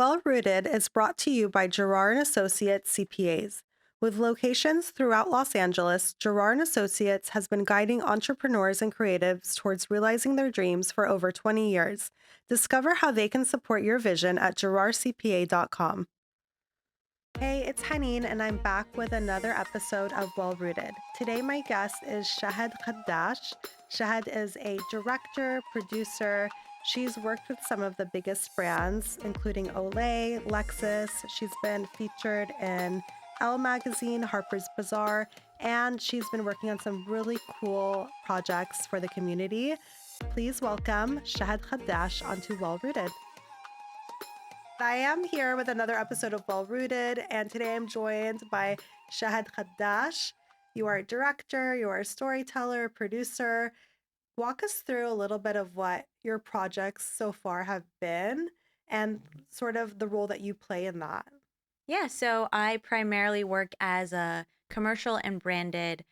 Well Rooted is brought to you by Gerard and Associates CPAs. With locations throughout Los Angeles, Gerard and Associates has been guiding entrepreneurs and creatives towards realizing their dreams for over 20 years. Discover how they can support your vision at gerardcpa.com. Hey, it's Haneen, and I'm back with another episode of Well Rooted. Today, my guest is Shahed Khaddash. Shahed is a director, producer. She's worked with some of the biggest brands, including OLAY, Lexus. She's been featured in Elle Magazine, Harper's Bazaar, and she's been working on some really cool projects for the community. Please welcome Shahed Khaddash onto Well Rooted. I am here with another episode of Well Rooted, and today I'm joined by Shahed Khaddash. You are a director, you are a storyteller, producer. Walk us through a little bit of what your projects so far have been and sort of the role that you play in that. Yeah, so I primarily work as a commercial and branded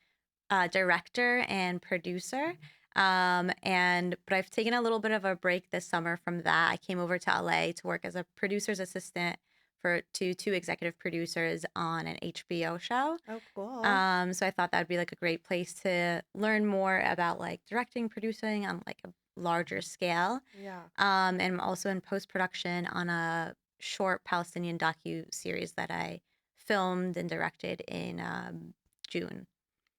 director and producer. But I've taken a little bit of a break this summer from that. I came over to LA to work as a producer's assistant to two executive producers on an HBO show. Oh, cool. So I thought that would be like a great place to learn more about like directing, producing on like a larger scale. Yeah. And I'm also in post production on a short Palestinian docu-series that I filmed and directed in June.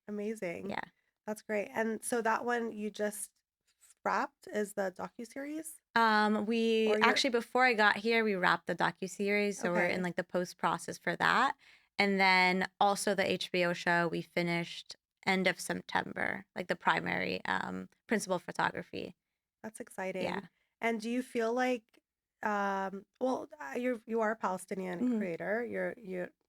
Amazing. Yeah. That's great. And so that one you just wrapped is the docuseries? We Or you're actually before I got here, we wrapped the docu-series, so we're in okay. like the post process for that. And then also the HBO show we finished end of September, like the primary principal photography. That's Yeah. exciting. And do you feel like, you are a Palestinian Mhm. creator,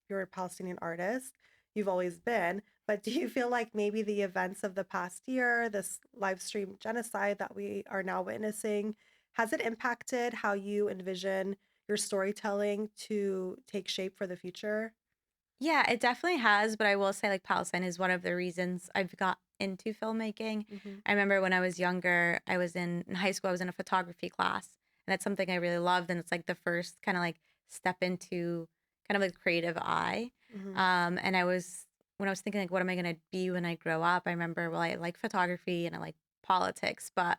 you're a Palestinian artist, you've always been, but do you feel like maybe the events of the past year, this live stream genocide that we are now witnessing, has it impacted how you envision your storytelling to take shape for the future? Yeah, it definitely has, but I will say like Palestine is one of the reasons I've got into filmmaking. Hmm. I remember when I was younger, I was in high school, I was in a photography class, and that's something I really loved. And it's like the first kind of like step into kind of like creative eye. Hmm. And when I was thinking like, what am I gonna be when I grow up? I remember, well, I like photography and I like politics, but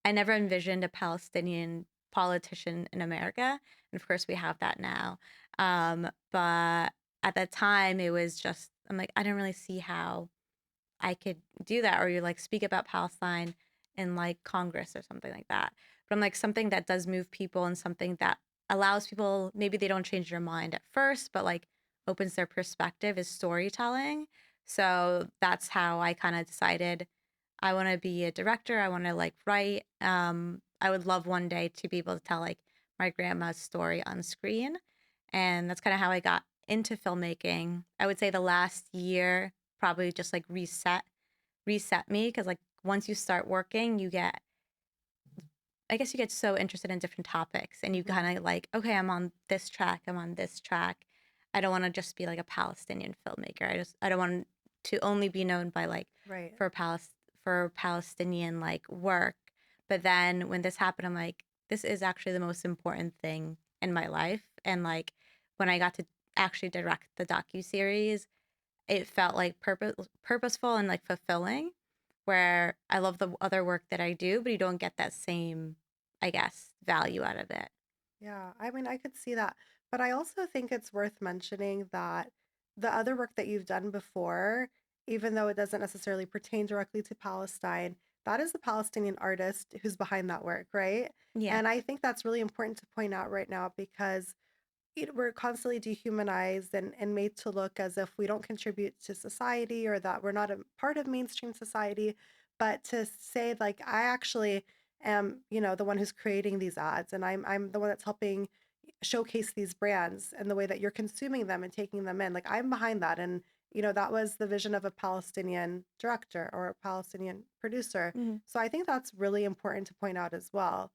I never envisioned a Palestinian politician in America. And of course, we have that now. But at that time it was just I'm like I didn't really see how I could do that or you like speak about Palestine in like Congress or something like that. But I'm like something that does move people and something that allows people maybe they don't change their mind at first, but like opens their perspective is storytelling. So that's how I kind of decided I want to be a director. I want to like write. I would love one day to be able to tell like my grandma's story on screen. And that's kind of how I got into filmmaking. I would say the last year probably just like reset me because like once you start working, you get I guess you get so interested in different topics and you Hmm. kind of like, okay, I'm on this track, I'm on this track. I don't want to just be like a Palestinian filmmaker. I don't want to only be known by like Right. for for Palestinian like work. But then when this happened, I'm like, this is actually the most important thing in my life. And like when I got to actually direct the docu series, it felt like purposeful and like fulfilling where I love the other work that I do, but you don't get that same, I guess, value out of it. Yeah, I mean, I could see that. But I also think it's worth mentioning that the other work that you've done before, even though it doesn't necessarily pertain directly to Palestine, that is the Palestinian artist who's behind that work, right? Yeah. And I think that's really important to point out right now because we're constantly dehumanized and made to look as if we don't contribute to society or that we're not a part of mainstream society. But to say like I actually am, the one who's creating these ads and I'm the one that's helping showcase these brands and the way that you're consuming them and taking them in. Like I'm behind that. And that was the vision of a Palestinian director or a Palestinian producer. Mhm. So I think that's really important to point out as well.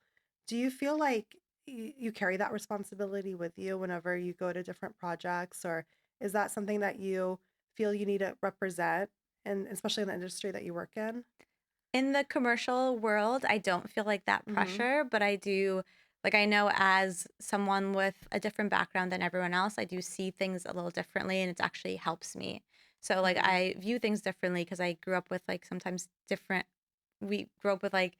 Do you feel like you carry that responsibility with you whenever you go to different projects, or is that something that you feel you need to represent, and especially in the industry that you work in? In the commercial world, I don't feel like that Mm-hmm. pressure, but I do like I know as someone with a different background than everyone else, I do see things a little differently, and it actually helps me. So like Hmm. I view things differently because I grew up with like sometimes different. We grew up with like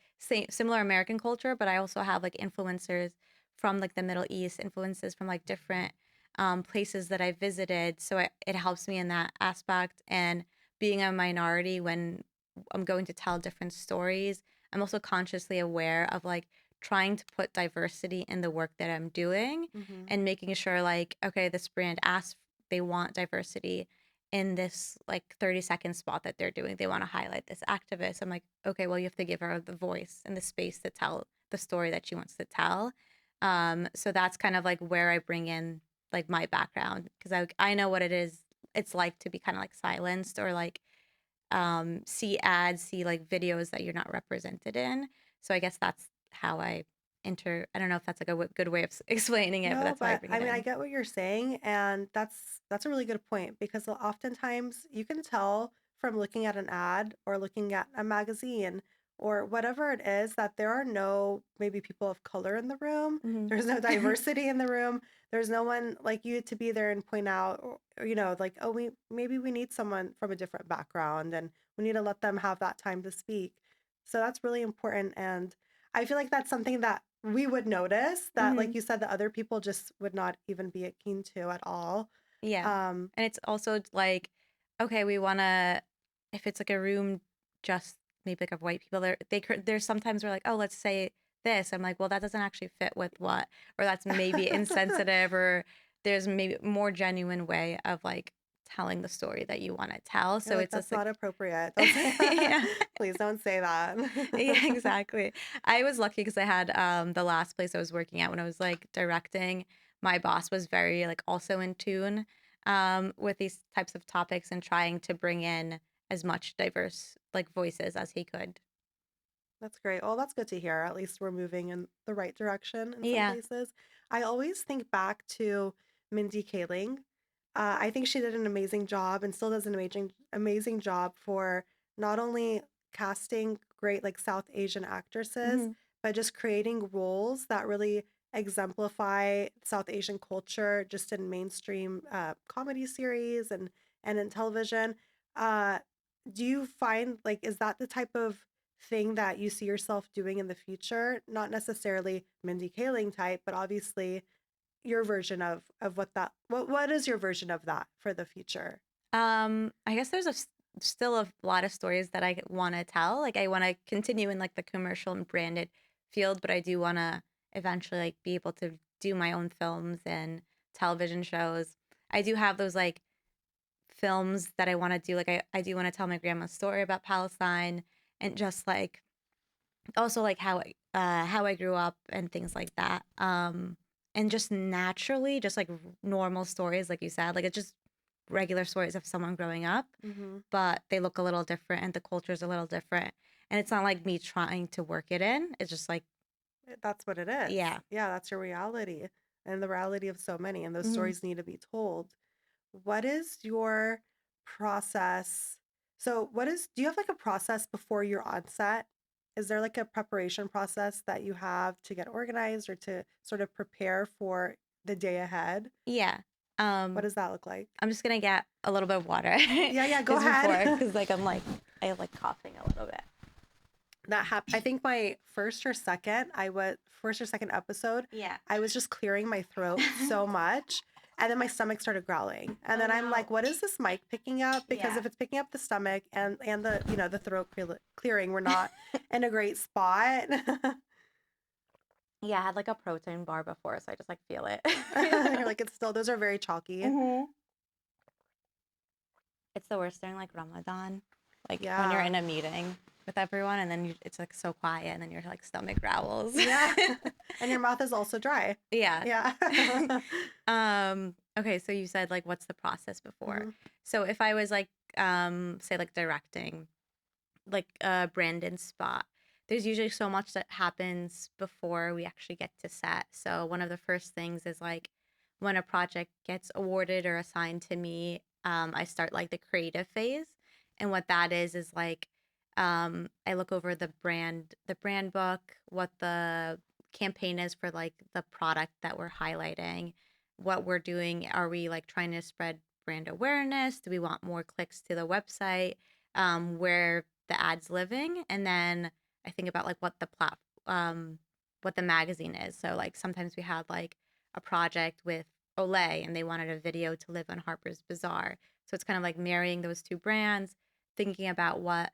similar American culture, but I also have like influencers from like the Middle East, influences from like different places that I visited. So it helps me in that aspect. And being a minority when I'm going to tell different stories, I'm also consciously aware of like trying to put diversity in the work that I'm doing Hmm. and making sure like, okay, this brand asks, they want diversity in this like 30-second spot that they're doing. They want to highlight this activist. I'm like, okay, well, you have to give her the voice and the space to tell the story that she wants to tell. So that's kind of like where I bring in like my background because I know what it is. It's like to be kind of like silenced or like see ads, see like videos that you're not represented in. So I guess that's how I enter. I don't know if that's like a good way of explaining it, but No, that's how I but bring I it mean, I in. get what you're saying, and that's a really good point because oftentimes you can tell from looking at an ad or looking at a magazine or whatever it is that there are no maybe people of color in the room. Hmm. There's no diversity in the room. There's no one like you to be there and point out, or, like, oh, we maybe we need someone from a different background, and we need to let them have that time to speak. So that's really important, and I feel like that's something that we would notice that, Hmm. like you said, that other people just would not even be keen to at all. Yeah. Um, And it's also like, okay, we want to, if it's like a room just maybe like of white people, there's sometimes we're like, oh, let's say this. I'm like, well, that doesn't actually fit with what, or that's maybe insensitive, or there's maybe more genuine way of like telling the story that you want to tell. you're So like, it's that's just not like, appropriate. Don't say that. yeah. Please don't say that. Yeah, exactly. I was lucky because I had the last place I was working at when I was like directing, my boss was very like also in tune with these types of topics and trying to bring in as much diverse like voices as he could. That's great. Oh, that's good to hear. At least we're moving in the right direction in some Yeah. places. I always think back to Mindy Kaling. I think she did an amazing job and still does an amazing job for not only casting great like South Asian actresses, Hmm. but just creating roles that really exemplify South Asian culture just in mainstream comedy series and in television. Uh, do you find like is that the type of thing that you see yourself doing in the future? Not necessarily Mindy Kaling type, but obviously your version of what is your version of that for the future? I guess there's still a lot of stories that I want to tell. Like I want to continue in like the commercial and branded field, but I do want to eventually like be able to do my own films and television shows. I do have those like films that I want to do. Like I do want to tell my grandma's story about Palestine and just like also like how I grew up and things like that. And just naturally, just like normal stories, like you said, like it's just regular stories of someone growing up, Hmm. but they look a little different and the culture's a little different. And it's not like me trying to work it in. It's just like, That's what it is. yeah. Yeah, that's your reality and the reality of so many, and those Hmm. stories need to be told. What is your process? So, do you have like a process before you're on set? Is there like a preparation process that you have to get organized or to sort of prepare for the day ahead? Yeah. What Um, does that look like? I'm just gonna get a little bit of water Yeah, yeah, go just before, ahead. because like I'm like I like coughing a little bit. I think my first or second episode, Yeah. I was just clearing my throat so much. And then my stomach started growling. And Oh then I'm like, no. what is this mic picking up? Because Yeah. if it's picking up the stomach and the, the throat clearing, we're not in a great spot. Yeah, I had like a protein bar before, so I just like feel it. You're like, it's still, those are very chalky. Hmm. It's the worst during like Ramadan, like when you're Yeah. in a meeting with everyone and then it's like so quiet and then your like stomach growls. Yeah. And your mouth is also dry. Yeah. Yeah. Okay, so you said like what's the process before? Hmm. So if I was like say like directing like a Brandon spot, there's usually so much that happens before we actually get to set. So one of the first things is like when a project gets awarded or assigned to me, I start like the creative phase. And what that is like I look over the brand book, what the campaign is for like the product that we're highlighting, what we're doing. Are we like trying to spread brand awareness? Do we want more clicks to the website? Where the ad's living? And then I think about like what the magazine is. So like sometimes we had like a project with Olay and they wanted a video to live on Harper's Bazaar. So it's kind of like marrying those two brands, thinking about what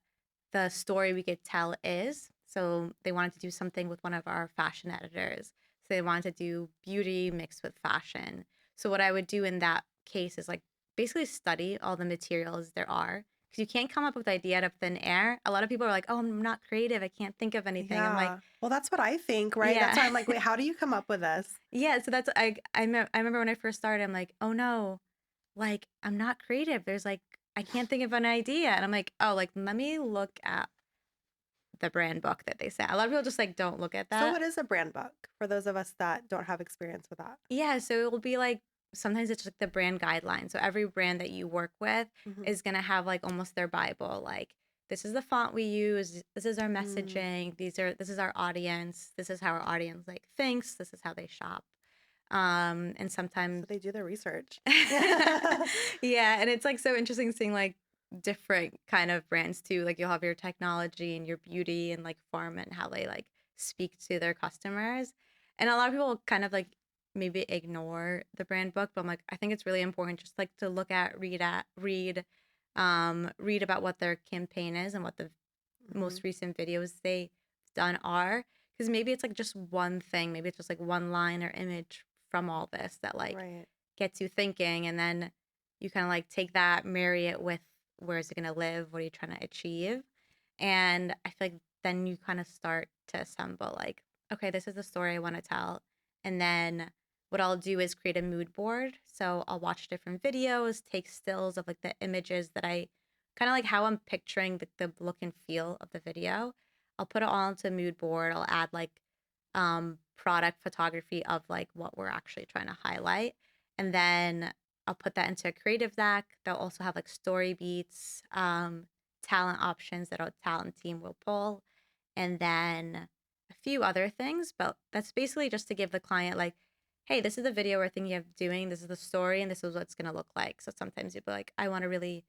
the story we could tell is. So they wanted to do something with one of our fashion editors. So they wanted to do beauty mixed with fashion. So what I would do in that case is like basically study all the materials there are because you can't come up with the idea out of thin air. A lot of people are like, "Oh, I'm not creative. I can't think of anything." I'm like, Yeah. Well, that's what I think, right? That's "Yeah." why I'm like, wait, how do you come up with this? Yeah, so that's I remember when I first started, I'm like, "Oh no, like I'm not creative. There's like I can't think of an idea." And I'm like, "Oh, like let me look at the brand book that they sent." A lot of people just like don't look at So, that. what is a brand book for those of us that don't have experience with that? Yeah, so it will be like sometimes it's like the brand guidelines. So every brand that you work with Hmm. is gonna have like almost their Bible. Like this is the font we use. This is our Mm. messaging. This is our audience. This is how our audience like thinks. This is how they shop. And So sometimes they do their research. yeah, and it's like so interesting seeing like different kind of brands too. Like you'll have your technology and your beauty and like pharma and how they like speak to their customers. And a lot of people kind of like maybe ignore the brand book, but I'm like, I think it's really important just like to look at, read about what their campaign is and what the Hmm. most recent videos they done are. Because maybe it's like just one thing, maybe it's just like one line or image from all this that like Right. gets you thinking, and then you kind of like take that, marry it with where is it going to live, what are you trying to achieve, and I feel like then you kind of start to assemble like, okay, this is the story I want to tell, and then what I'll do is create a mood board. So I'll watch different videos, take stills of like the images that I kind of like how I'm picturing the look and feel of the video. I'll put it all into a mood board. I'll add like product photography of like what we're actually trying to highlight. And then I'll put that into a creative deck. They'll also have like story beats, talent options that our talent team will pull, and then a few other things. But that's basically just to give the client like, hey, this is the video we're thinking of doing. This is the story, and this is what it's gonna look like. So sometimes you'll be like, I want a really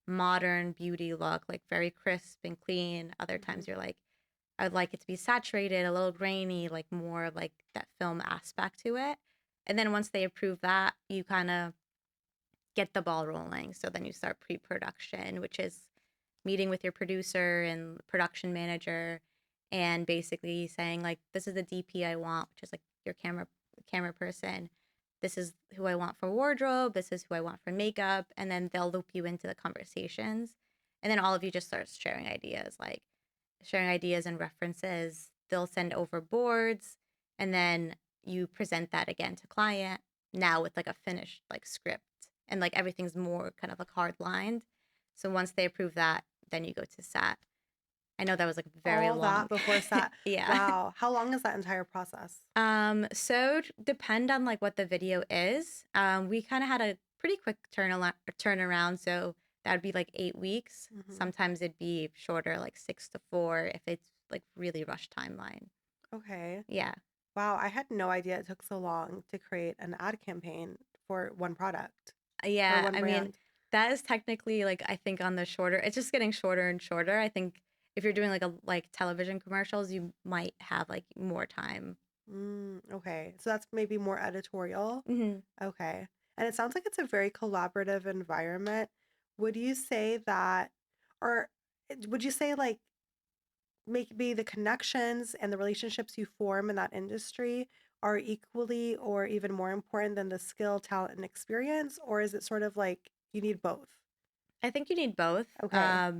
modern beauty look, like very crisp and clean. Other Hmm. times you're like, I'd like it to be saturated, a little grainy, like more of like that film aspect to it. And then once they approve that, you kind of get the ball rolling. So then you start pre-production, which is meeting with your producer and production manager and basically saying like this is the DP I want, which is like your camera person. This is who I want for wardrobe, this is who I want for makeup, and then they'll loop you into the conversations. And then all of you just start sharing ideas and references. They'll send over boards and then you present that again to client now with like a finished like script and like everything's more kind of like hard lined. So once they approve that, then you go to set. I know that was like very All long. that before set. Yeah. Wow. How long is that entire process? So depend on like what the video is. We kind of had a pretty quick turnaround, so that would be like 8 weeks. Hmm. Sometimes it'd be shorter, like 6 to 4, if it's like really rush timeline. Okay. Yeah. Wow. I had no idea it took so long to create an ad campaign for one product or Yeah, one I mean, brand. that is technically like I think on the shorter, it's just getting shorter and shorter. I think if you're doing like a like television commercials, you might have like more time. Okay. So that's maybe more editorial. Hmm. Okay. And it sounds like it's a very collaborative environment. Would you say that, or would you say like maybe the connections and the relationships you form in that industry are equally or even more important than the skill, talent, and experience? Or is it sort of like you need both? I think you need both. Okay.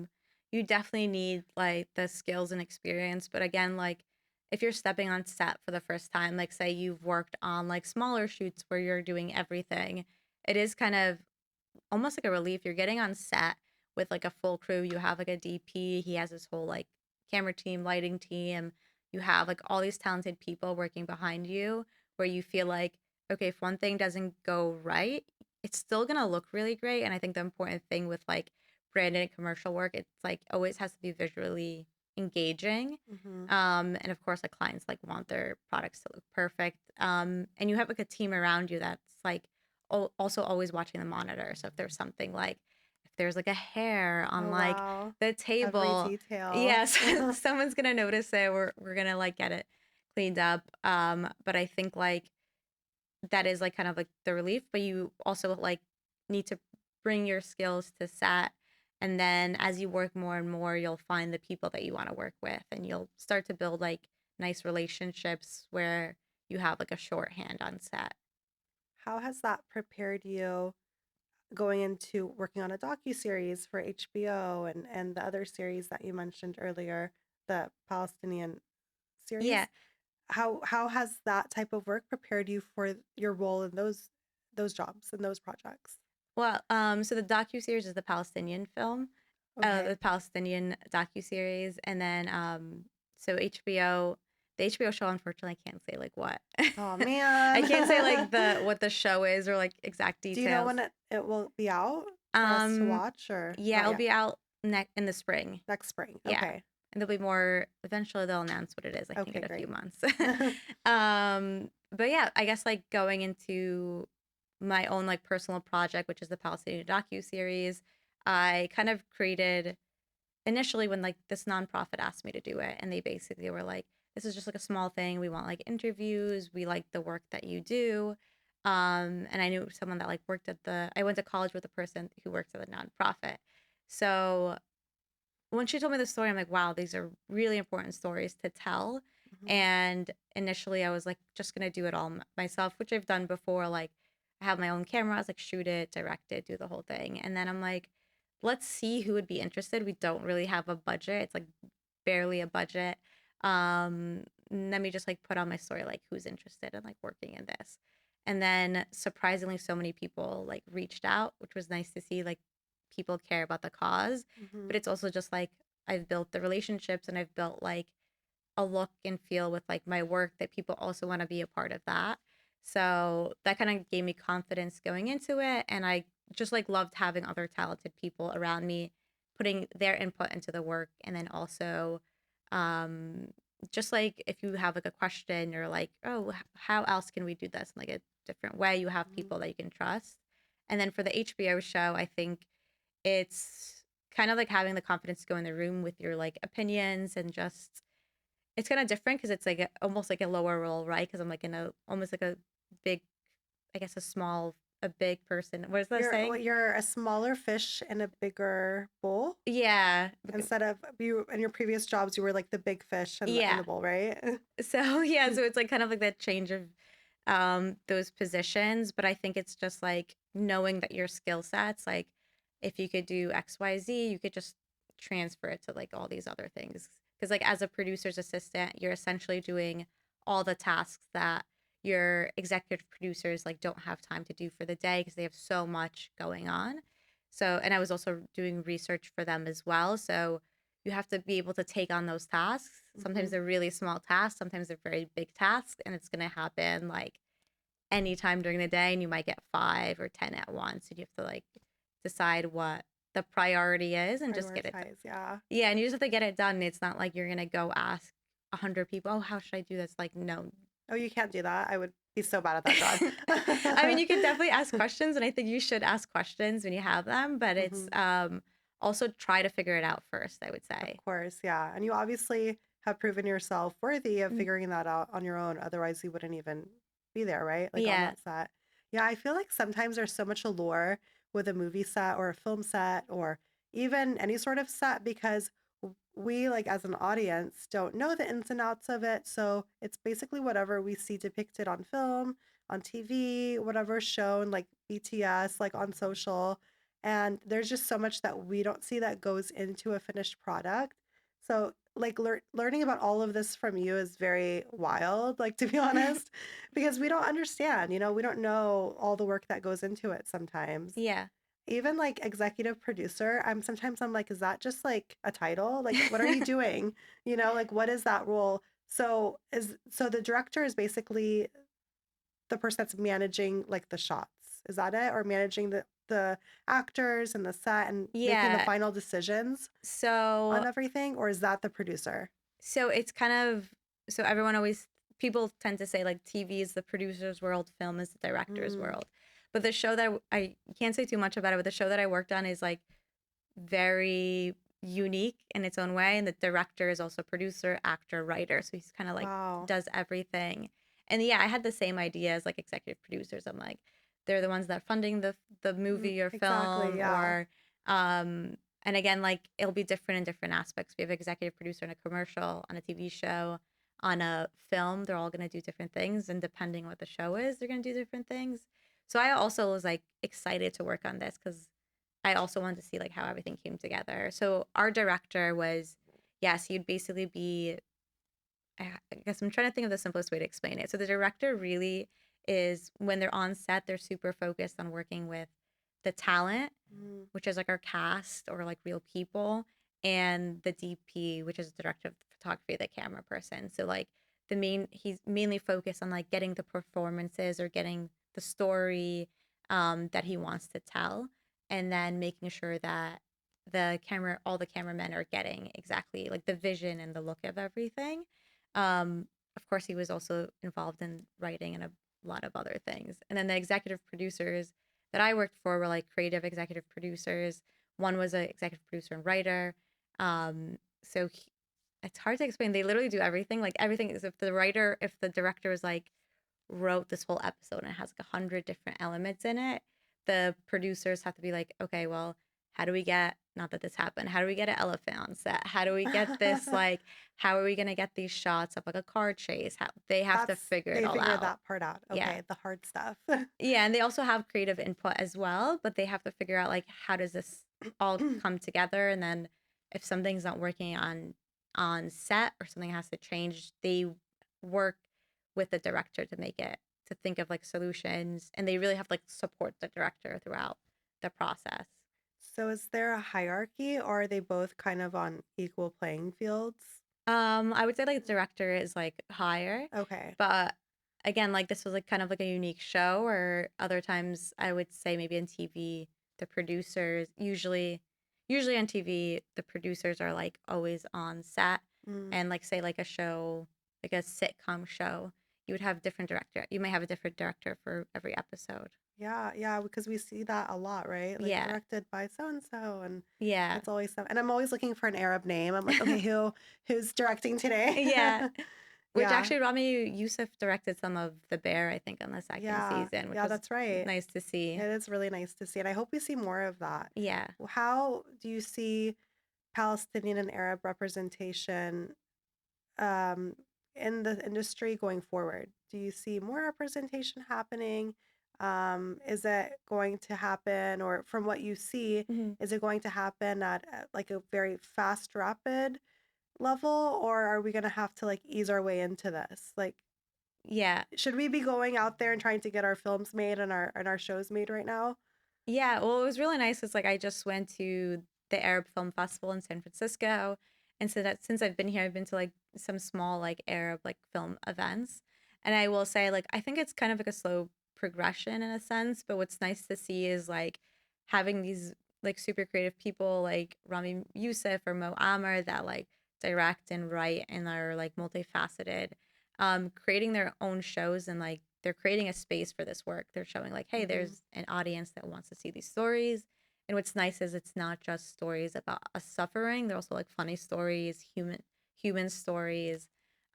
You definitely need like the skills and experience, but again, like if you're stepping on set for the first time, like say you've worked on like smaller shoots where you're doing everything, it is kind of almost like a relief. You're getting on set with like a full crew. You have like a DP, he has his whole like camera team, lighting team. You have like all these talented people working behind you where you feel like, okay, if one thing doesn't go right, it's still gonna look really great. And I think the important thing with like branded and commercial work, it's like always has to be visually engaging. Mm-hmm. And of course, like clients like want their products to look perfect. And you have like a team around you that's like also always watching the monitor. So if there's something like if there's like a hair on Oh, like wow. the Every table, detail. yes, someone's gonna notice it. We're gonna like get it cleaned up. But I think like that is like kind of like the relief, but you also like need to bring your skills to set. And then as you work more and more, you'll find the people that you want to work with and you'll start to build like nice relationships where you have like a shorthand on set. How has that prepared you going into working on a docuseries for HBO and the other series that you mentioned earlier, the Palestinian Yeah. series? How has that type of work prepared you for your role in those jobs and those projects? Well, so the docuseries is the Palestinian film, Okay. the Palestinian docuseries, and then so HBO, the HBO show, unfortunately, I can't say like what. Oh I can't say like man. the what the show is or like exact Do you know details. when it will be out for us to Um, watch or yeah, not it'll yet? be out in the spring. Next spring. Yeah. Okay. And there'll be more eventually they'll announce what it is, I think, Okay, in a few great. months. But yeah, I guess like going into my own like personal project, which is the Palestinian docu series, I kind of created initially when like this nonprofit asked me to do it and they basically were like, this is just like a small thing. We want like interviews. We like the work that you do. And I knew someone that like worked at I went to college with a person who works at a nonprofit. So when she told me the story, I'm like, wow, these are really important stories to tell. Mhm. And initially, I was like, just gonna do it all myself, which I've done before. Like, I have my own camera, I was like, shoot it, direct it, do the whole thing. And then I'm like, let's see who would be interested. We don't really have a budget. It's like barely a budget. Let me just like put on my story, like who's interested in like working in this. And then surprisingly, so many people like reached out, which was nice to see. Like people care about the cause, but Mhm. it's also just like I've built the relationships and I've built like a look and feel with like my work that people also want to be a part of that. So that kind of gave me confidence going into it. And I just like loved having other talented people around me putting their input into the work. And then also, um, just like if you have like a question or like, oh, how else can we do this in like a different way? You have Mhm. people that you can trust. And then for the HBO show, I think it's kind of like having the confidence to go in the room with your like opinions and just it's kind of different because it's like almost like a lower role, right? Because I'm like in a almost like a big, I guess a big person. What is that saying? You're a smaller fish in a bigger bowl Yeah, instead of you in your previous jobs you were like the big fish in yeah. the bowl, right? So yeah, so it's like kind of like that change of those positions, but I think it's just like knowing that your skill sets, like if you could do XYZ, you could just transfer it to like all these other things. Because like as a producer's assistant, you're essentially doing all the tasks that your executive producers like don't have time to do for the day because they have so much going on. So, and I was also doing research for them as well. So you have to be able to take on those tasks. Sometimes Mhm. they're really small tasks, sometimes they're very big tasks, and it's going to happen like anytime during the day, and you might get 5 or 10 at once. And you have to like decide what the priority is and just get it done. Prioritize, yeah. Yeah, and you just have to get it done. It's not like you're going to go ask 100 people, oh, how should I do this? Like, no. Oh, you can't do that. I would be so bad at that job. I mean, you can definitely ask questions, and I think you should ask questions when you have them, but it's Mhm. also try to figure it out first, I would Of say. course, yeah. And you obviously have proven yourself worthy of Mm, figuring that out on your own. Otherwise, you wouldn't even be there, right? Like on yeah. that set. Yeah, I feel like sometimes there's so much allure with a movie set or a film set or even any sort of set because we, like as an audience, don't know the ins and outs of it. So it's basically whatever we see depicted on film, on TV, whatever's shown, like BTS, like on social. And there's just so much that we don't see that goes into a finished product. So, like, learning about all of this from you is very wild, like, to be honest, because we don't understand, we don't know all the work that goes into it sometimes. Yeah. Even like executive producer, I'm like, is that just like a title? Like, what are you doing? Like, what is that role? So the director is basically the person that's managing like the shots. Is that it? Or managing the actors and the set and making the Yeah. final decisions So on everything, or is that the producer? so it's kind of so everyone always people tend to say like TV is the producer's world, film is the director's Mm, world. But the show that I can't say too much about it, but the show that I worked on is like very unique in its own way. And the director is also producer, actor, writer. So he's kind of like wow. does everything. And yeah, I had the same idea as like executive producers. I'm like, they're the ones that are funding the movie or Exactly. film Yeah. or um and again, like it'll be different in different aspects. We have executive producer in a commercial, on a TV show, on a film. They're all gonna do different things, and depending what the show is, they're gonna do different things. So I also was like excited to work on this because I also wanted to see like how everything came together. So our director was, yes, he'd basically be. I guess I'm trying to think of the simplest way to explain it. So the director really is when they're on set, they're super focused on working with the talent, Mm, which is like our cast or like real people, and the DP, which is the director of photography, the camera person. So like he's mainly focused on like getting the performances or getting the story that he wants to tell, and then making sure that all the cameramen are getting exactly like the vision and the look of everything. Of course, he was also involved in writing and a lot of other things. And then the executive producers that I worked for were like creative executive producers. One was an executive producer and writer. So it's hard to explain. They literally do everything. Like everything is if the director was like wrote this whole episode and it has like 100 different elements in it, the producers have to be like, okay, well, how do we get not that this happened? How do we get an elephant on set? How do we get this mm. like how are we gonna get these shots of like a car chase? How they have to That's figure it they all figured out. that part out. Yeah. Okay, the hard stuff. Yeah, and they also have creative input as well, but they have to figure out like how does this all come together and then if something's not working on set or something has to change, they work with the director to make it to think of like solutions and they really have to like support the director throughout the process. So is there a hierarchy, or are they both kind of on equal playing fields? I would say like the director is like higher, Okay. but again, like this was like kind of like a unique show, or other times I would say maybe in TV, the producers usually on TV, the producers are like always on set Mm. and like say like a show, like a sitcom show, you would have different director. You may have a different director for every episode. Yeah, yeah, because we see that a lot, right? Like Yeah. directed by so and so, and Yeah. it's always some. And I'm always looking for an Arab name. I'm like, okay, who's directing today? Yeah. Which Yeah, actually Rami Youssef directed some of The Bear, I think, on the second yeah, season, which yeah. was That's right. nice to see. It is really nice to see, and I hope we see more of that. Yeah. How do you see Palestinian and Arab representation um, in the industry going forward? Do you see more representation happening? Is it going to happen, or from what you see, Mhm. is it going to happen at like a very fast, rapid level, or are we going to have to like ease our way into this? Like, Yeah. should we be going out there and trying to get our films made and our shows made right now? Yeah. Well, it was really nice. It's like I just went to the Arab Film Festival in San Francisco. And so that since I've been here, I've been to like some small like Arab like film events. And I will say, like, I think it's kind of like a slow progression in a sense, but what's nice to see is like having these like super creative people like Rami Youssef or Mo Ammer that like direct and write and are like multifaceted, creating their own shows and like they're creating a space for this work. They're showing like, hey, Hmm. there's an audience that wants to see these stories. And what's nice is it's not just stories about us suffering. They're also like funny stories, human stories.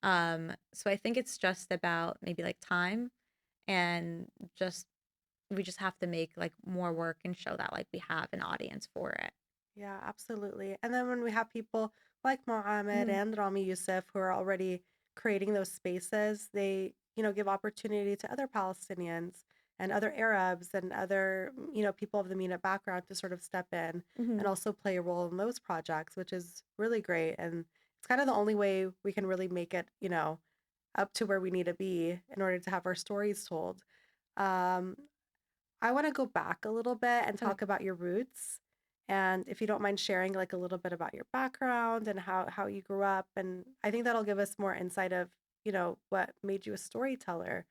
So I think it's just about maybe like time and just we just have to make like more work and show that like we have an audience for it. Yeah, absolutely. And then when we have people like Mohammed Mhm. and Rami Youssef who are already creating those spaces, they, give opportunity to other Palestinians and other Arabs and other, people of the MENA background to sort of step in and Mhm. also play a role in those projects, which is really great. And it's kind of the only way we can really make it, up to where we need to be in order to have our stories told. Um, I want to go back a little bit and Okay. talk about your roots. And if you don't mind sharing like a little bit about your background and how you grew up. And I think that'll give us more insight of, what made you a storyteller.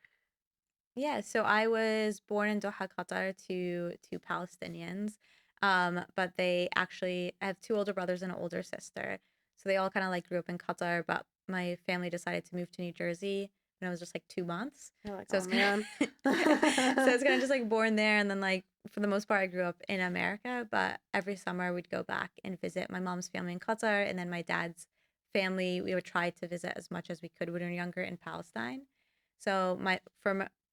Yeah, so I was born in Doha, Qatar to Palestinians. But they actually I have two older brothers and an older sister. So they all kind of like grew up in Qatar, but my family decided to move to New Jersey when I was just like 2 months. You're like, So oh it's kind man. of so it's kind of just like born there, and then like for the most part I grew up in America, but every summer we'd go back and visit my mom's family in Qatar, and then my dad's family we would try to visit as much as we could when we were younger in Palestine. So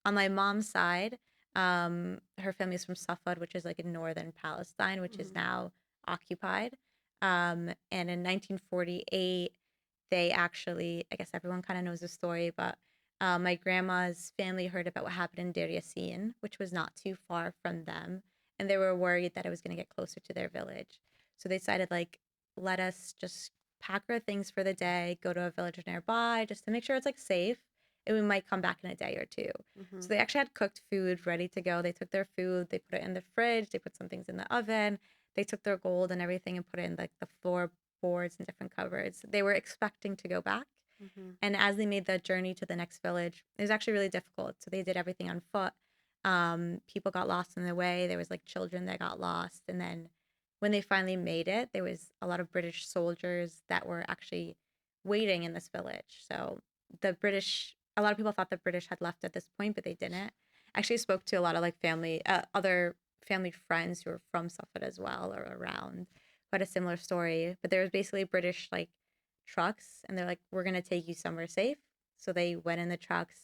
on my mom's side, her family is from Safed, which is like in northern Palestine, which is Mhm. now occupied. And in 1948, they actually, I guess everyone kind of knows the story, but my grandma's family heard about what happened in Deir Yassin, which was not too far from them, and they were worried that it was going to get closer to their village. So they decided, like, let us just pack our things for the day, go to a village nearby, just to make sure it's like safe, and we might come back in a day or two. So Mhm. they actually had cooked food ready to go. They took their food, they put it in the fridge, they put some things in the oven, they took their gold and everything and put it in like the floorboards and different cupboards. They were expecting to go back. Mhm. And as they made the journey to the next village, it was actually really difficult. So they did everything on foot. People got lost in the way. There was like children that got lost. And then when they finally made it, there was a lot of British soldiers that were actually waiting in this village. So a lot of people thought the British had left at this point, but they didn't. I actually spoke to a lot of like other family friends who were from Suffolk as well or around, who had a similar story. But there was basically British like trucks, and they're like, we're going to take you somewhere safe. So they went in the trucks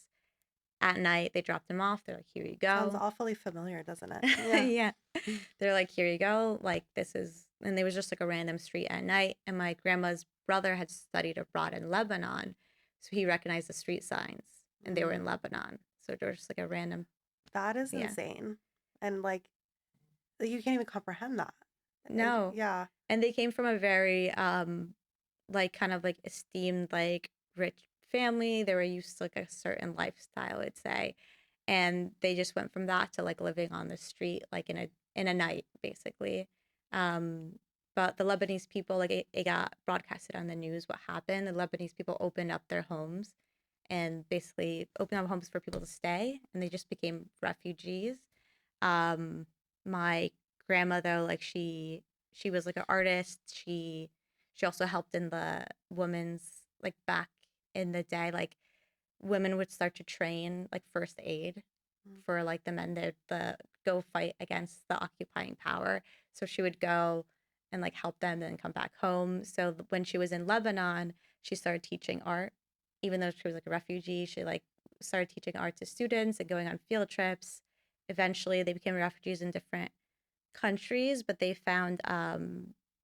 at night. They dropped them off. They're like, here you Sounds go. awfully familiar, doesn't it? Yeah. Yeah. They're like, here you go. Like, this is, and there was just like a random street at night. And my grandma's brother had studied abroad in Lebanon. So he recognized the street signs, and they were Mm. in Lebanon. So there was just like a random, That is yeah. insane. And like you can't even comprehend that. No. Yeah. And they came from a very, like kind of like esteemed, like rich family. They were used to like a certain lifestyle, I'd say. And they just went from that to like living on the street, like in a night, basically. Um, but the Lebanese people, like it got broadcasted on the news what happened. The Lebanese people opened up their homes and basically opened up homes for people to stay, and they just became refugees. My grandmother, like she was like an artist. She also helped in the women's, like back in the day, like women would start to train like first aid Mm. for like the men that the go fight against the occupying power. So she would go and like help them and come back home. So when she was in Lebanon, she started teaching art. Even though she was like a refugee, she like started teaching art to students and going on field trips. Eventually, they became refugees in different countries, but they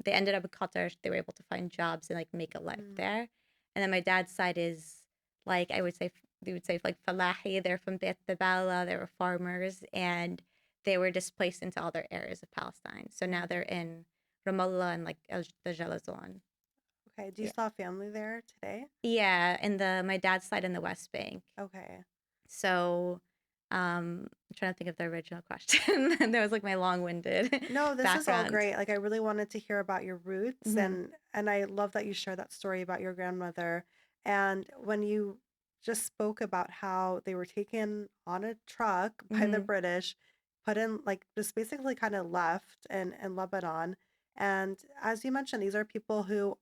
ended up in Qatar. They were able to find jobs and like make a life Mm. there. And then my dad's side is like I would say they would say like Falahi. They're from Beit Bala. They were farmers and they were displaced into other areas of Palestine. So now Mm. they're in Ramallah and like the Jalazon. Okay. Do you Yeah, still have family there today? yeah. And the my dad's side in the West Bank. Okay. So I'm trying to think of the original question. That was like my long-winded No, this is all background. great. Like I really wanted to hear about your roots Hmm. and I love that you share that story about your grandmother. And when you just spoke about how they were taken on a truck by the Hmm. British, put in like just basically kind of left in Lebanon. And as you mentioned, these are people who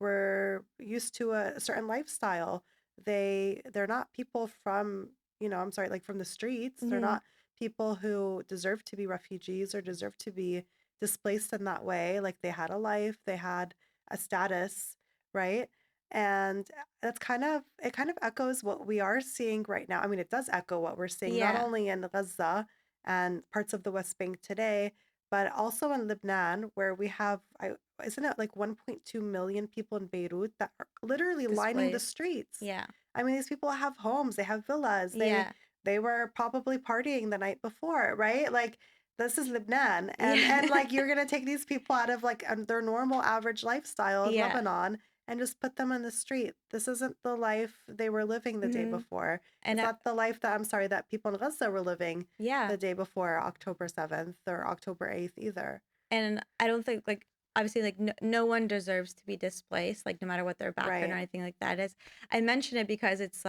were used to a certain lifestyle. They're not people from, I'm sorry, like from the streets. They're Hmm. not people who deserve to be refugees or deserve to be displaced in that way. Like they had a life, they had a status, right? And it kind of echoes what we are seeing right now. I mean, it does echo what we're seeing not Yeah. only in Gaza and parts of the West Bank today, but also in Lebanon, where we have, isn't it like 1.2 million people in Beirut that are literally lining the Displaced. streets? Yeah. I mean, these people have homes, they have villas, Yeah. they were probably partying the night before, right? Like this is Lebanon, and Yeah. like you're gonna take these people out of like their normal average lifestyle in Yeah. Lebanon and just put them on the street. This isn't the life they were living the day Hmm. before. And It's not the life that I'm sorry that people in Gaza were living yeah. the day before October 7th or October 8th either. And I don't think like obviously like no one deserves to be displaced, like no matter what their background or Right. anything like that is. I mention it because it's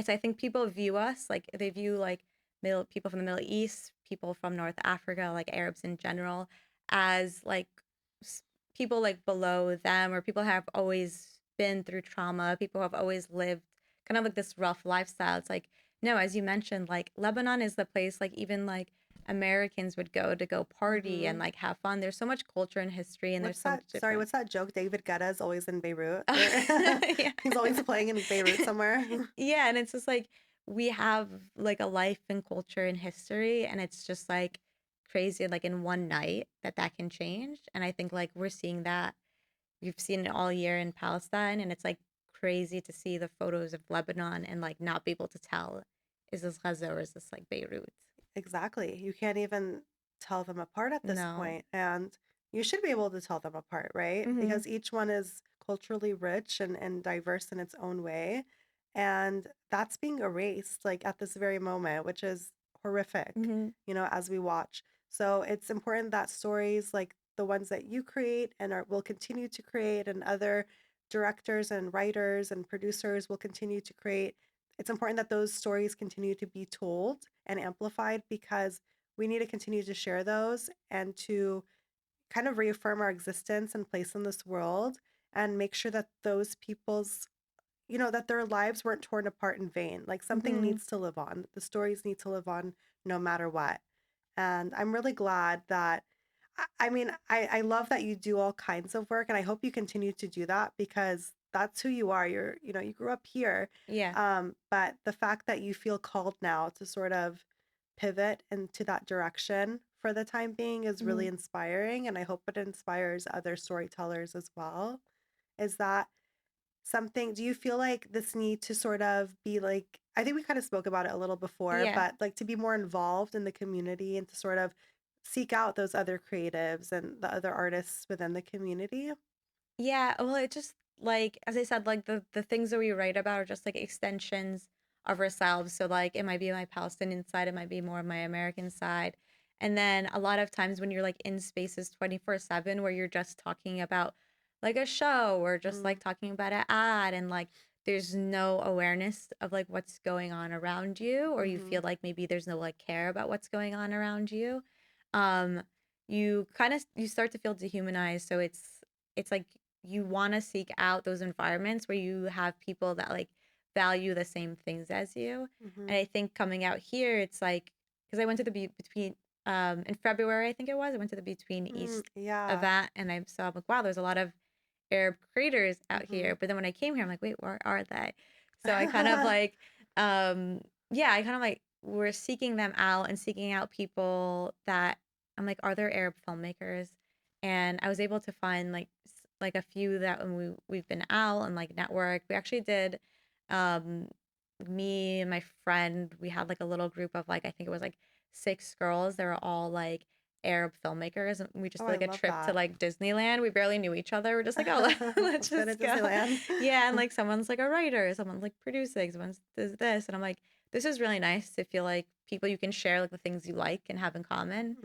I think people view us like they view like middle people from the Middle East, people from North Africa, like Arabs in general, as like s- people like below them, or people have always been through trauma, people have always lived kind of like this rough lifestyle. It's like, no, as you mentioned, like Lebanon is the place like even like Americans would go party and Hmm. like have fun. There's so much culture and history, and there's What's so that? much Sorry, different. what's that joke? David Guetta is always in Beirut. Yeah. He's always playing in Beirut somewhere. Yeah, and it's just like we have like a life and culture and history, and it's just like crazy like in one night that can change. And I think like we're seeing that. We've seen it all year in Palestine, and it's like crazy to see the photos of Lebanon and like not be able to tell, is this Gaza or is this like Beirut? Exactly. You can't even tell them apart at this No. point, and you should be able to tell them apart, right? Mhm. Because each one is culturally rich and diverse in its own way. And that's being erased like at this very moment, which is horrific, Mhm. as we watch. So it's important that stories like the ones that you create and will continue to create, and other directors and writers and producers will continue to create, it's important that those stories continue to be told and amplified, because we need to continue to share those and to kind of reaffirm our existence and place in this world, and make sure that those people's, that their lives weren't torn apart in vain. Like, something Mhm. needs to live on. The stories need to live on no matter what. And I'm really glad that, I mean, I love that you do all kinds of work, and I hope you continue to do that, because that's who you are. You grew up here. Yeah. But the fact that you feel called now to sort of pivot into that direction for the time being is really Mhm. inspiring. And I hope it inspires other storytellers as well. Is that something, do you feel like this need to sort of be like, I think we kind of spoke about it a little before, Yeah. but like to be more involved in the community and to sort of seek out those other creatives and the other artists within the community? Yeah, well, it just like as I said, like the things that we write about are just like extensions of ourselves. So like it might be my Palestinian side, it might be more of my American side. And then a lot of times when you're like in spaces 24/7 where you're just talking about like a show or just Mm, like talking about an ad, and like there's no awareness of like what's going on around you, or you mm-hmm, feel like maybe there's no like care about what's going on around you. Um you kind of you start to feel dehumanized. So it's like you want to seek out those environments where you have people that like value the same things as you. mm-hmm, And I think coming out here, it's like because I went to the between in February, I think it was, I went to the Between mm, East yeah. event, and I saw, I'm like, wow, there's a lot of Arab creators out Mm-hmm. here. But then when I came here, I'm like, wait, where are they? So I kind of like um yeah, I kind of like we're seeking them out and seeking out people that I'm like, are there Arab filmmakers? And I was able to find like like a few that when we've been out and like network. We actually did um me and my friend, we had like a little group of like I think it was like 6 girls. They were all like Arab filmmakers, and we just Oh, did I like a love trip to that. like Disneyland. We barely knew each other. We're just like, oh, let's Let's go to just go. Disneyland. Yeah, and like someone's like a writer, someone's like producing, someone's does this, and I'm like, this is really nice to feel like people you can share like the things you like and have in common,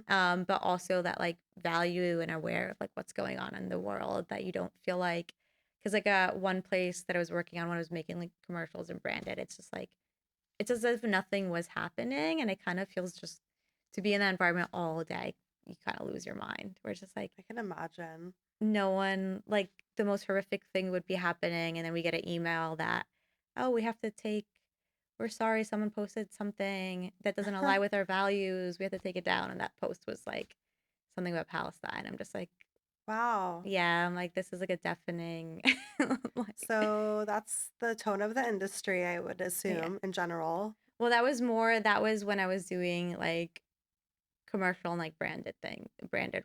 Hmm. but also that like value and aware of like what's going on in the world, that you don't feel like because like one place that I was working on when I was making like commercials and branded, it's just like it's as if nothing was happening, and it kind of feels just to be in that environment all day, you kind of lose your mind. Where it's just like I can imagine. no one like the most horrific thing would be happening, and then we get an email that, oh, we have to take, we're sorry, someone posted something that doesn't align with our values, we have to take it down. And that post was like something about Palestine. I'm just like, Wow. yeah, I'm like, this is like a deafening like So that's the tone of the industry, I would yeah. assume, in general. Well, that was when I was doing like commercial and like branded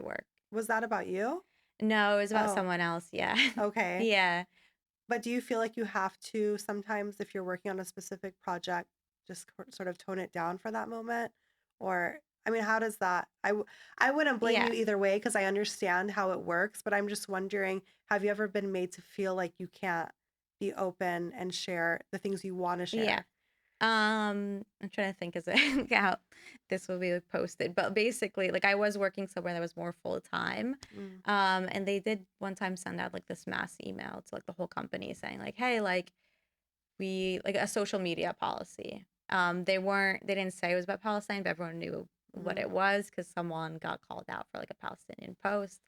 work. Was that about you? No, it was about Oh, someone else. Yeah. okay. Yeah. But do you feel like you have to sometimes, if you're working on a specific project, just sort of tone it down for that moment? Or, I mean, how does that? I wouldn't blame Yeah. you either way, because I understand how it works, but I'm just wondering, have you ever been made to feel like you can't be open and share the things you want to Yeah. share? I'm trying to think as how this will be like, posted, but basically, like I was working somewhere that was more full time, Mm, and they did one time send out like this mass email to like the whole company saying like, hey, like we like a social media policy. They didn't say it was about Palestine, but everyone knew what Mm, it was because someone got called out for like a Palestinian post.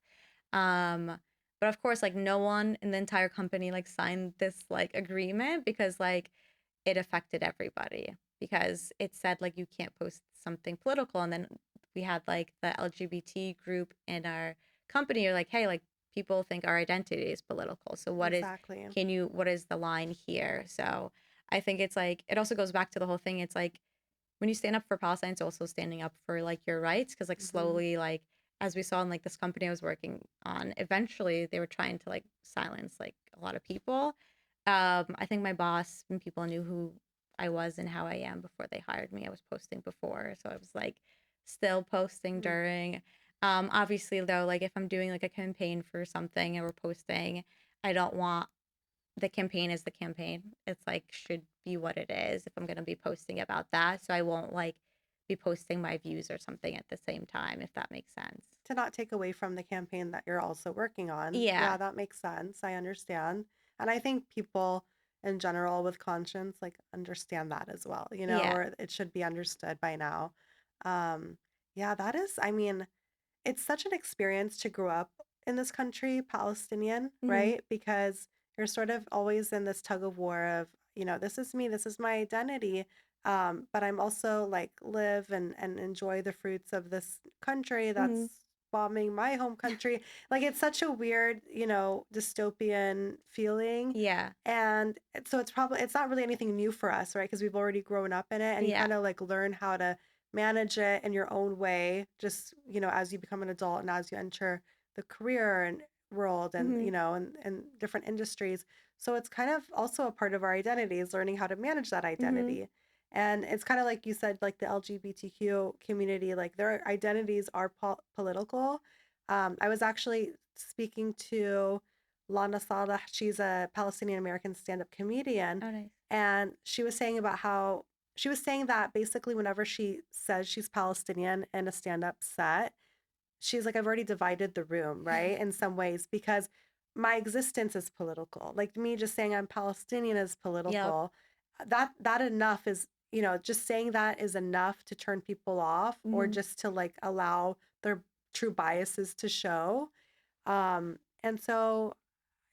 Um, but of course, like no one in the entire company like signed this like agreement because like it affected everybody because it said like you can't post something political, and then we had like the LGBT group in our company are like, hey, like people think our identity is political, so exactly. what is the line here? So I think it's like it also goes back to the whole thing. It's like when you stand up for Palestine, it's also standing up for like your rights because like Hmm. slowly like as we saw in like this company I was working on, eventually they were trying to like silence like a lot of people. I think my boss and people knew who I was and how I am before they hired me. I was posting before, so I was like still posting Mm. during. Obviously though, like if I'm doing like a campaign for something and we're posting, I don't want the campaign is the campaign. It's like should be what it is if I'm going to be posting about that. So I won't like be posting my views or something at the same time, if that makes sense. To not take away from the campaign that you're also working on. Yeah, Yeah. that makes sense. I understand. And I think people in general with conscience like understand that as well, Yeah. or it should be understood by now. Um, yeah, that is, I mean, it's such an experience to grow up in this country, Palestinian, Hmm. right? Because you're sort of always in this tug of war of, this is me, this is my identity. But I'm also like live and enjoy the fruits of this country Hmm. that's bombing my home country. Like it's such a weird, dystopian feeling. Yeah. And so it's not really anything new for us, right? Because we've already grown up in it and you Yeah. kind of like learn how to manage it in your own way, just, as you become an adult and as you enter the career and world and, Hmm. and different industries. So it's kind of also a part of our identity is learning how to manage that Hmm. identity. And it's kind of like you said, like the LGBTQ community, like their identities are political. I was actually speaking to Lana Salah. She's a Palestinian-American stand-up comedian. Oh, nice. And she was saying that basically whenever she says she's Palestinian in a stand-up set, she's like, I've already divided the room, right? In some ways, because my existence is political. Like me just saying I'm Palestinian is Yep. political. That enough is, just saying that is enough to turn people off or Hmm. just to like allow their true biases to show. And so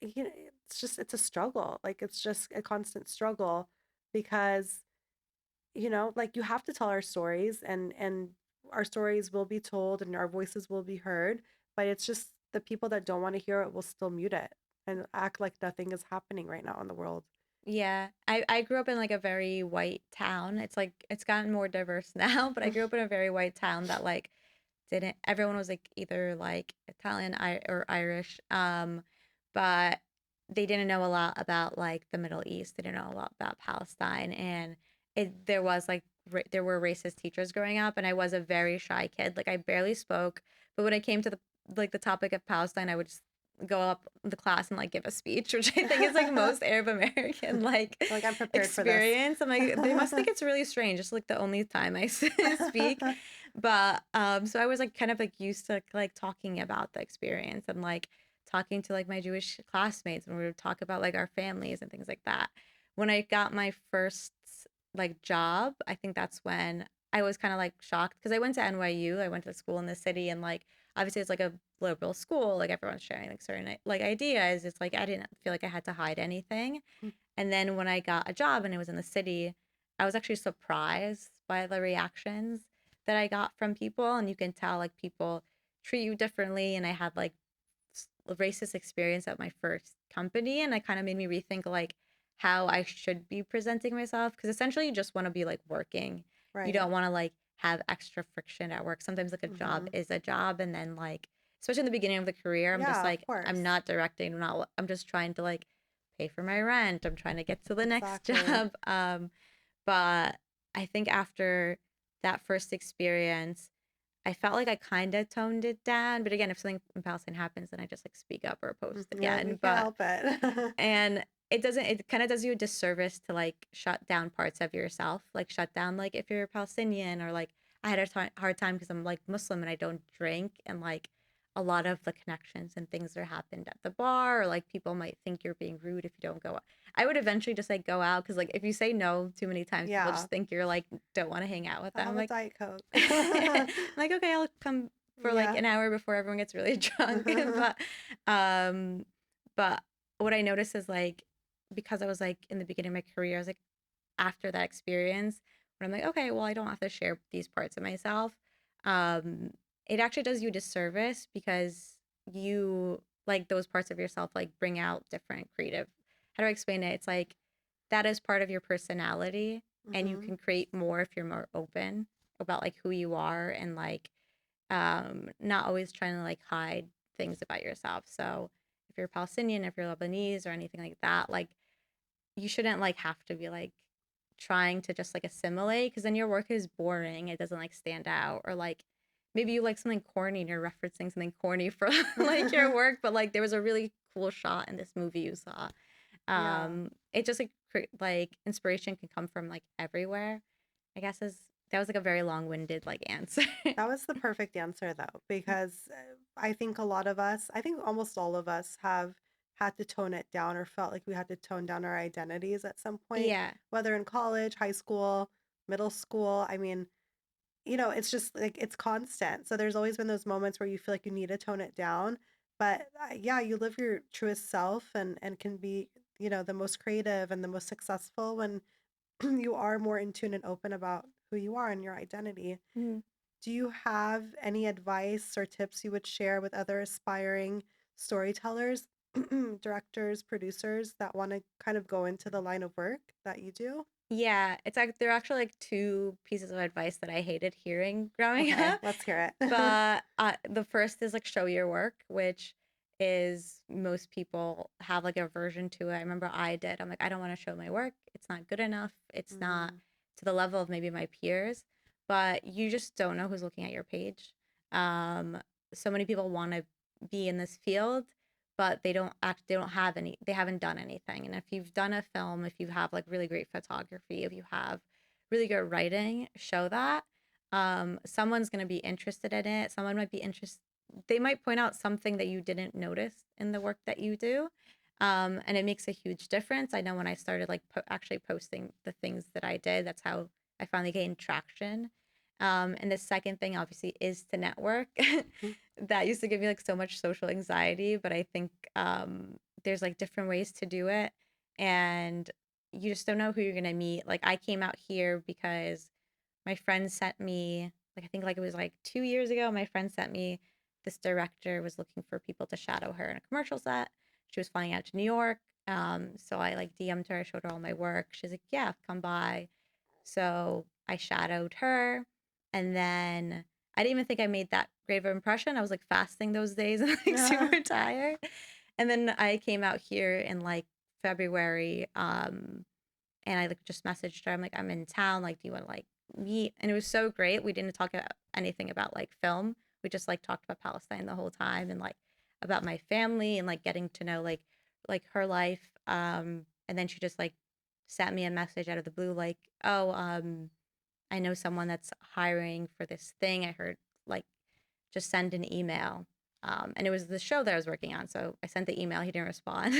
it's a struggle. Like it's just a constant struggle because like you have to tell our stories and our stories will be told and our voices will be heard, but it's just the people that don't want to hear it will still mute it and act like nothing is happening right now in the world. Yeah. I grew up in like a very white town. It's like it's gotten more diverse now, but I grew up in a very white town that like didn't everyone was like either like Italian or Irish, but they didn't know a lot about like the Middle East. They didn't know a lot about Palestine, and there was like there were racist teachers growing up, and I was a very shy kid. Like I barely spoke, but when it came to the topic of Palestine, I would just go up the class and like give a speech, which I think is like most Arab American like Like I'm prepared for this. experience. I'm like they must think it's really strange. It's like the only time I speak, but so I was like kind of like used to like talking about the experience and like talking to like my Jewish classmates and we would talk about like our families and things like that. When I got my first like job, I think that's when I was kind of like shocked because I went to NYU. I went to school in the city and like obviously it's like a liberal school, like everyone's sharing like certain like ideas. It's like I didn't feel like I had to hide anything. And then when I got a job and it was in the city, I was actually surprised by the reactions that I got from people. And you can tell like people treat you differently. And I had like racist experience at my first company. And it kind of made me rethink like how I should be presenting myself. Cause essentially you just want to be like working. You Right. don't want to like have extra friction at work. Sometimes like a job Hmm. is a job. And then like, especially in the beginning of the career, I'm just Yeah, of like, I'm course. not directing, I'm just trying to like pay for my rent. I'm trying to get to the next Exactly. job. But I think after that first experience, I felt like I kind of toned it down. But again, if something in Palestine happens, then I just like speak up or post Yeah, you again. can't help it. And it kind of does you a disservice to like shut down parts of yourself, like shut down, like if you're Palestinian or like I had a hard time because I'm like Muslim and I don't drink and like a lot of the connections and things that happened at the bar, or like people might think you're being rude if you don't go out. I would eventually just like go out because like if you say no too many times, people Yeah. just think you're like don't want to hang out with I'll them. have I'm a like, Diet Coke. I'm like okay, I'll come for like Yeah. an hour before everyone gets really drunk. Um, but what I noticed is like because I was like in the beginning of my career, I was like after that experience when I'm like, okay, well, I don't have to share these parts of myself. Um, it actually does you a disservice because you like those parts of yourself like bring out different creative. How do I explain it? It's like that is part of your personality, and you Hmm. can create more if you're more open about like who you are and like not always trying to like hide things about yourself. So if you're Palestinian, if you're Lebanese or anything like that, like you shouldn't like have to be like trying to just like assimilate because then your work is boring. It doesn't like stand out. Or like maybe you like something corny and you're referencing something corny for like your work, but like there was a really cool shot in this movie you saw. Yeah. It just like like inspiration can come from like everywhere. I guess is that was like a very long-winded like answer. That was the perfect answer, though, because I think a lot of us, I think almost all of us have had to tone it down or felt like we had to tone down our identities at some point, Yeah. whether in college, high school, middle school. I mean, it's just like it's constant. So there's always been those moments where you feel like you need to tone it down. But yeah, you live your truest self and can be, the most creative and the most successful when you are more in tune and open about who you are and your identity. Mhm. Do you have any advice or tips you would share with other aspiring storytellers, directors, producers that want to kind of go into the line of work that you do? Yeah, it's like there are actually like two pieces of advice that I hated hearing growing Okay, up. let's hear it. But the first is like show your work, which is most people have like a version to it. I remember I did. I'm like, I don't want to show my work. It's not good enough. It's not Mm, to the level of maybe my peers. But you just don't know who's looking at your page. Um, so many people want to be in this field, but they don't have any, they haven't done anything. And if you've done a film, if you have like really great photography, if you have really good writing, show that someone's going to be interested in it. Someone might be interested, they might point out something that you didn't notice in the work that you do. And it makes a huge difference. I know when I started like actually posting the things that I did, that's how I finally gained traction. And the second thing obviously is to network. mm, That used to give me like so much social anxiety, but I think there's like different ways to do it. And you just don't know who you're going to meet. Like I came out here because my friend sent me like I think like it was like 2 years ago. My friend sent me this director was looking for people to shadow her in a commercial set. She was flying out to New York. So I like DM'd her. I showed her all my work. She's like, "Yeah, come by." So I shadowed her, and then I didn't even think I made that great of an impression. I was like fasting those days and like mm. super tired. And then I came out here in like February. And I like just messaged her. I'm like, I'm in town. Like, do you want to like meet? And it was so great. We didn't talk about anything about like film. We just like talked about Palestine the whole time and like about my family and like getting to know like her life. And then she just like sent me a message out of the blue, like, oh, I know someone that's hiring for this thing. I heard like just send an email. And it was the show that I was working on. So I sent the email. He didn't respond.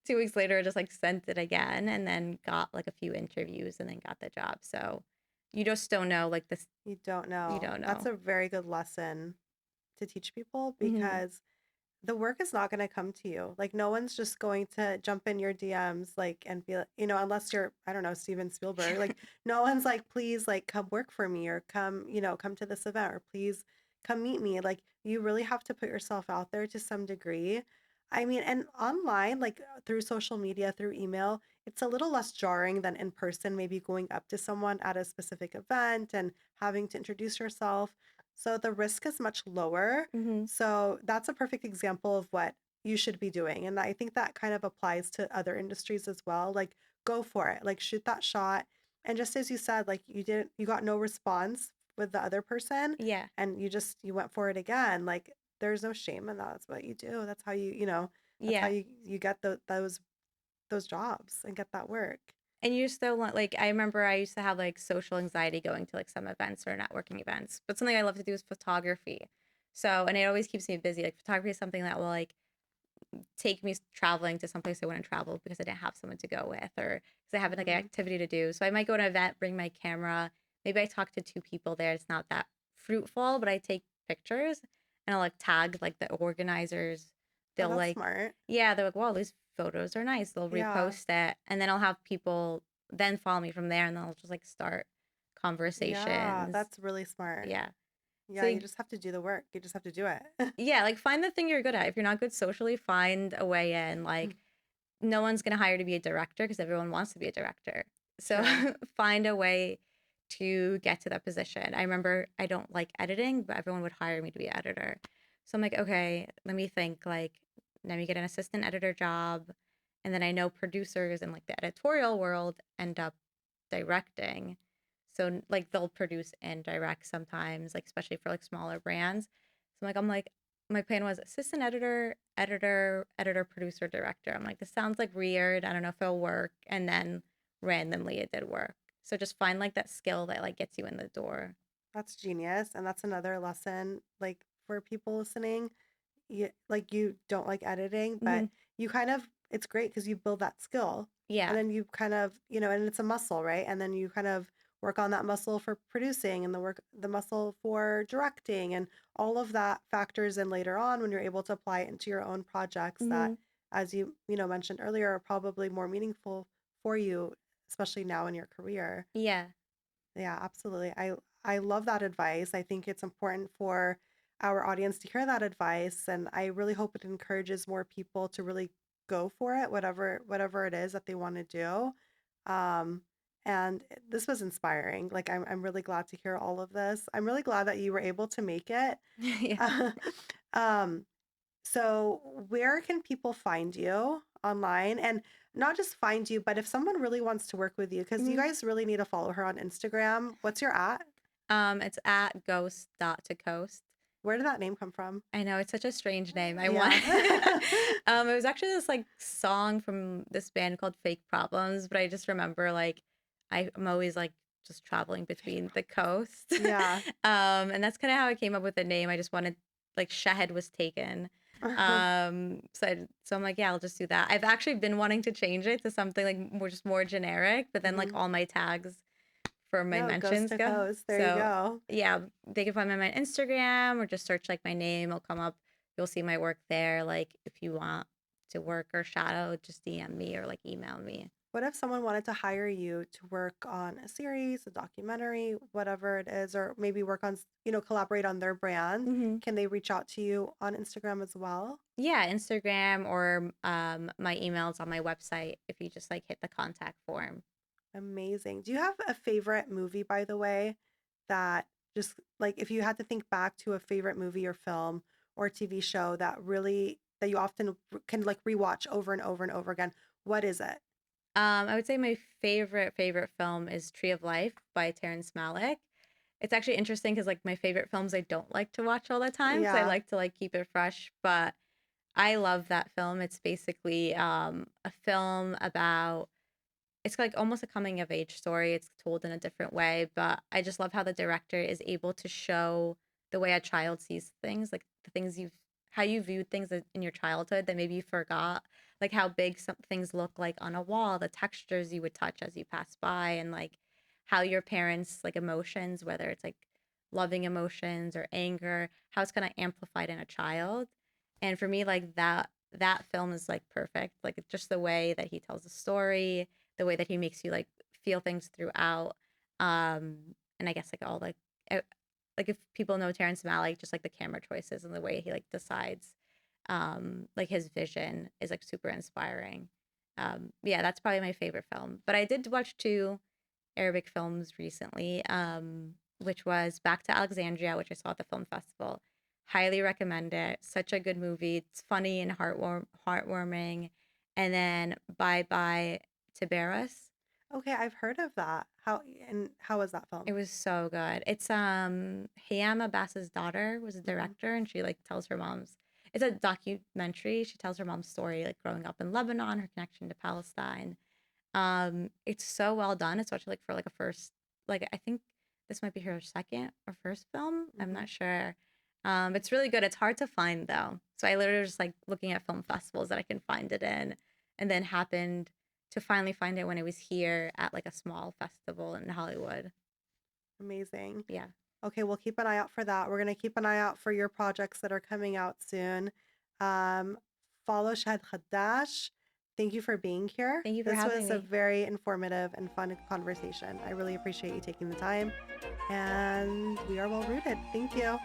2 weeks later, I just like sent it again and then got like a few interviews and then got the job. So you just don't know like this. You don't You know. don't That's know. a very good lesson to teach people Hmm. because the work is not going to come to you. Like no one's just going to jump in your DMs like and be like, unless you're, I don't know, Steven Spielberg. Like no one's like, please like come work for me or come, come to this event or please come meet me. Like you really have to put yourself out there to some degree. I mean, and online, like through social media, through email, it's a little less jarring than in person, maybe going up to someone at a specific event and having to introduce yourself. So the risk is much lower. Hmm. So that's a perfect example of what you should be doing. And I think that kind of applies to other industries as well. Like, go for it, like, shoot that shot. And just as you said, like, you got no response with the other person Yeah. and you went for it again. Like, there's no shame in that. That's what you do. That's how that's how Yeah. you get those jobs and get that work. And you still want like I remember I used to have like social anxiety going to like some events or networking events. But something I love to do is photography. So, and it always keeps me busy. Like photography is something that will like take me traveling to someplace I wouldn't travel because I didn't have someone to go with or because I have like an Hmm. activity to do. So I might go to an event, bring my camera. Maybe I talk to two people there. It's not that fruitful, but I take pictures and I'll like tag like the organizers. Oh, They'll that's like, smart. yeah, they're like, wow, these photos are nice. They'll Yeah. repost it. And then I'll have people then follow me from there and then I'll just like start Yeah, conversations. that's really smart. Yeah. Yeah, So you just have to do the work. You just have to do it. yeah, like find the thing you're good at. If you're not good socially, find a way in. Like no one's going to hire to be a director because everyone wants to be a director. So True. find a way to get to that position. I remember I don't like editing, but everyone would hire me to be an editor. So I'm like, okay, let me think like let me get an assistant editor job. And then I know producers in like the editorial world end up directing. So like they'll produce and direct sometimes, like especially for like smaller brands. So I'm like, my plan was assistant editor, editor, producer, director. I'm like, this sounds like weird. I don't know if it'll work. And then randomly it did work. So just find like that skill that like gets you in the door. That's genius. And that's another lesson, like for people listening. You don't like editing, Hmm. but you kind of, it's great because you build that skill and Yeah. then you kind of, and it's a muscle, right? And then you kind of work on that muscle for producing and the muscle for directing and all of that factors in later on when you're able to apply it into your own projects that, Hmm. as mentioned earlier, are probably more meaningful for you, especially now in your career. Yeah. Yeah, absolutely. I love that advice. I think it's important for our audience to hear that advice, and I really hope it encourages more people to really go for it, whatever it is that they want to do. Um, and this was inspiring. Like I'm really glad to hear all of this. I'm really glad that you were able to make it. Yeah. um, so where can people find you online? And not just find you, but if someone really wants to work with you, because you Mhm. guys really need to follow her on Instagram. What's your at? It's at ghost dot to coast. Where did that name come from? I know it's such a strange name. I want Yeah. it was actually this like song from this band called Fake Problems, but I just remember like I'm always like just traveling Fake between the problems. coast. Yeah. And that's kind of how I came up with the name. I just wanted like Shahed was taken. So I'm like, yeah, I'll just do that. I've actually been wanting to change it to something like more generic, but then like Hmm. all my tags for my No, coast mentions to go. coast. There you So go. yeah, they can find me on my Instagram or just search like my name. It'll come up. You'll see my work there. Like if you want to work or shadow, just DM me or like email me. What if someone wanted to hire you to work on a series, a documentary, whatever it is, or maybe work on, collaborate on their brand? Hmm. Can they reach out to you on Instagram as well? Yeah, Instagram or my emails on my website if you just like hit the contact form. Amazing. Do you have a favorite movie, by the way, that just like if you had to think back to a favorite movie or film or TV show that you often can like rewatch over and over and over again, what is it? I would say my favorite film is Tree of Life by Terrence Malick. It's actually interesting because like my favorite films I don't like to watch all the time because I Yeah. like to like keep it fresh, but I love that film. It's basically a film about it's like almost a coming of age story. It's told in a different way, but I just love how the director is able to show the way a child sees things, like the things you've how you viewed things in your childhood that maybe you forgot, like how big some things look like on a wall, the textures you would touch as you pass by, and like how your parents like emotions, whether it's like loving emotions or anger, how it's kind of amplified in a child. And for me, like that film is like perfect. Like just the way that he tells the story, the way that he makes you like feel things throughout. Um, and I guess like all uh, like if people know Terrence Malick, just like the camera choices and the way he like decides, like his vision is like super inspiring. Yeah, that's probably my favorite film. But I did watch two Arabic films recently, which was Back to Alexandria, which I saw at the film festival. Highly recommend it. Such a good movie. It's funny and heartwarming. And then Bye Bye Tiberis. Okay, I've heard of that. How was that It film? was so good. It's Hayam Abbas's daughter was a Hmm. director and she like tells her mom's it's a documentary. She tells her mom's story, like growing up in Lebanon, her connection to Palestine. It's so well done, especially like for like a first like I think this might be her second or first film. I'm Hmm. not sure. It's really good. It's hard to find though. So I literally just like looking at film festivals that I can find it in, and then happened to finally find it when it was here at like a small festival in Hollywood. Amazing. Yeah. Okay, we'll keep an eye out for that. We're going to keep an eye out for your projects that are coming out soon. Um, Follow Shahed Khaddash. Thank you for being here. Thank you for This having was a me. very informative and fun conversation. I really appreciate you taking the time. And we are well rooted. Thank you.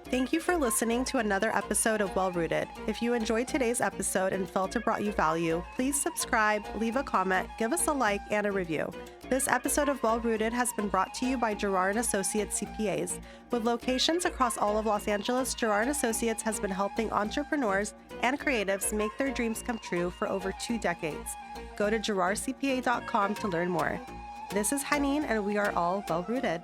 Thank you for listening to another episode of Well Rooted. If you enjoyed today's episode and felt it brought you value, please subscribe, leave a comment, give us a like, and a review. This episode of Well Rooted has been brought to you by Girard & Associates CPAs. With locations across all of Los Angeles, Girard & Associates has been helping entrepreneurs and creatives make their dreams come true for over 2 decades. Go to girardcpa.com to learn more. This is Haneen, and we are all well rooted.